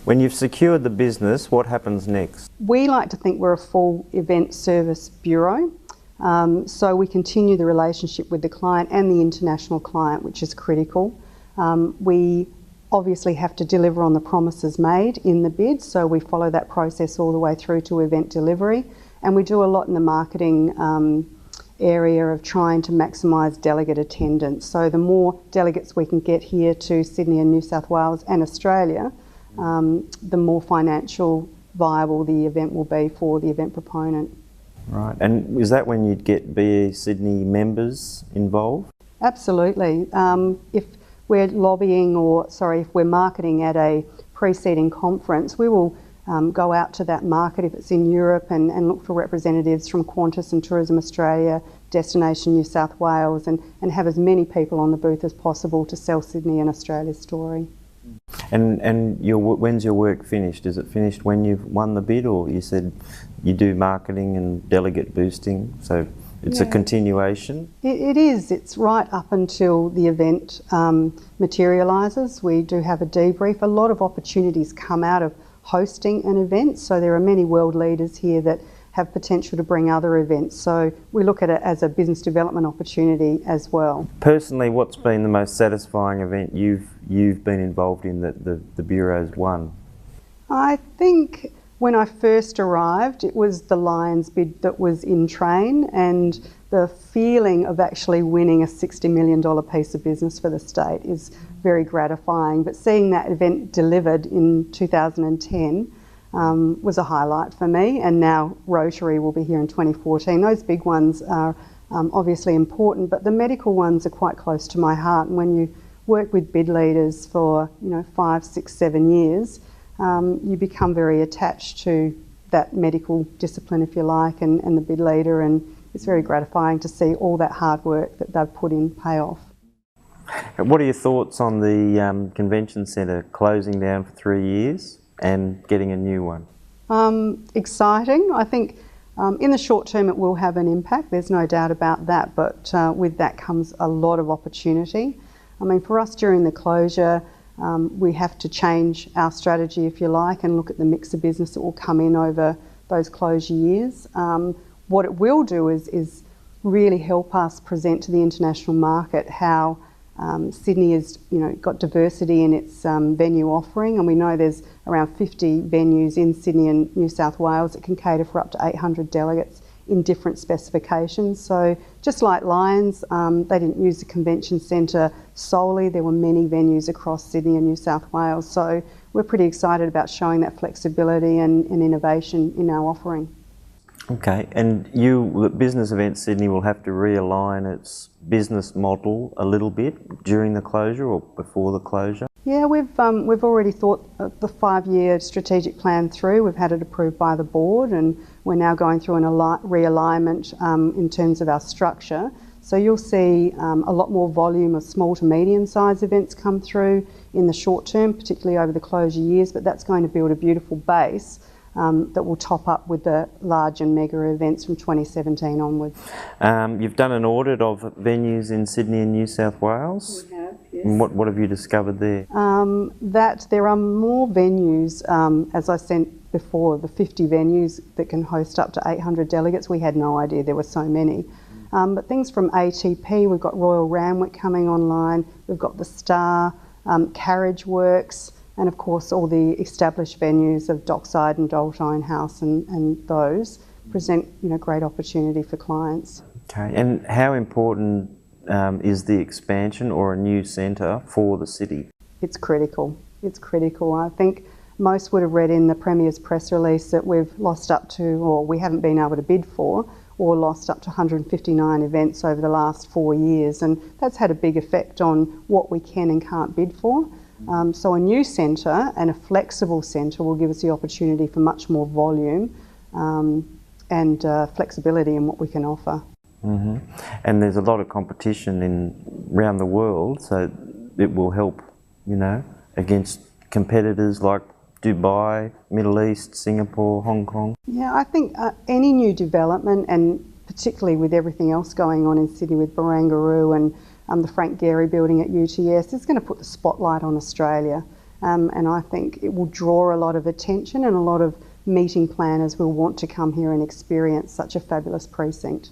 When you've secured the business, what happens next? We like to think we're a full event service bureau. So we continue the relationship with the client and the international client, which is critical. We obviously have to deliver on the promises made in the bid, so we follow that process all the way through to event delivery. And we do a lot in the marketing area of trying to maximise delegate attendance. So the more delegates we can get here to Sydney and New South Wales and Australia, the more financial viable the event will be for the event proponent. Right, and is that when you'd get BE Sydney members involved? Absolutely. If we're lobbying if we're marketing at a preceding conference, we will go out to that market if it's in Europe and look for representatives from Qantas and Tourism Australia, Destination New South Wales, and have as many people on the booth as possible to sell Sydney and Australia's story. And when's your work finished? Is it finished when you've won the bid, or you said you do marketing and delegate boosting, so it's a continuation? It is. It's right up until the event materialises. We do have a debrief. A lot of opportunities come out of hosting an event, so there are many world leaders here that have potential to bring other events. So we look at it as a business development opportunity as well. Personally, what's been the most satisfying event you've been involved in that the Bureau's won? I think when I first arrived, it was the Lions bid that was in train, and the feeling of actually winning a $60 million piece of business for the state is very gratifying. But seeing that event delivered in 2010 was a highlight for me, and now Rotary will be here in 2014. Those big ones are obviously important, but the medical ones are quite close to my heart. And when you work with bid leaders for 5, 6, 7 years, you become very attached to that medical discipline, if you like, and the bid leader, and it's very gratifying to see all that hard work that they've put in pay off. What are your thoughts on the convention centre closing down for 3 years and getting a new one? Exciting. I think in the short term it will have an impact, there's no doubt about that, but with that comes a lot of opportunity. I mean, for us during the closure, we have to change our strategy, if you like, and look at the mix of business that will come in over those closure years. What it will do is really help us present to the international market how Sydney has got diversity in its venue offering, and we know there's around 50 venues in Sydney and New South Wales that can cater for up to 800 delegates in different specifications. So just like Lions, they didn't use the convention centre solely. There were many venues across Sydney and New South Wales. So we're pretty excited about showing that flexibility and innovation in our offering. Okay, and Business Events Sydney will have to realign its business model a little bit during the closure or before the closure? Yeah, we've already thought the 5-year strategic plan through. We've had it approved by the board, and we're now going through an realignment in terms of our structure. So you'll see a lot more volume of small to medium-sized events come through in the short term, particularly over the closure years, but that's going to build a beautiful base that will top up with the large and mega events from 2017 onwards. You've done an audit of venues in Sydney and New South Wales? We have, yes. And what have you discovered there? That there are more venues, as I said before, the 50 venues that can host up to 800 delegates. We had no idea there were so many. But things from ATP, we've got Royal Randwick coming online, we've got the Star, Carriage Works, and of course all the established venues of Dockside and Doltine House and those present great opportunity for clients. Okay, and how important is the expansion or a new centre for the city? It's critical. It's critical. I think most would have read in the Premier's press release that we've lost up to, or we haven't been able to bid for, or lost up to 159 events over the last 4 years, and that's had a big effect on what we can and can't bid for. So a new centre and a flexible centre will give us the opportunity for much more volume and flexibility in what we can offer. Mm-hmm. And there's a lot of competition around the world, so it will help, against competitors like Dubai, Middle East, Singapore, Hong Kong. Yeah, I think any new development, and particularly with everything else going on in Sydney with Barangaroo and the Frank Gehry building at UTS, is going to put the spotlight on Australia. and I think it will draw a lot of attention, and a lot of meeting planners will want to come here and experience such a fabulous precinct.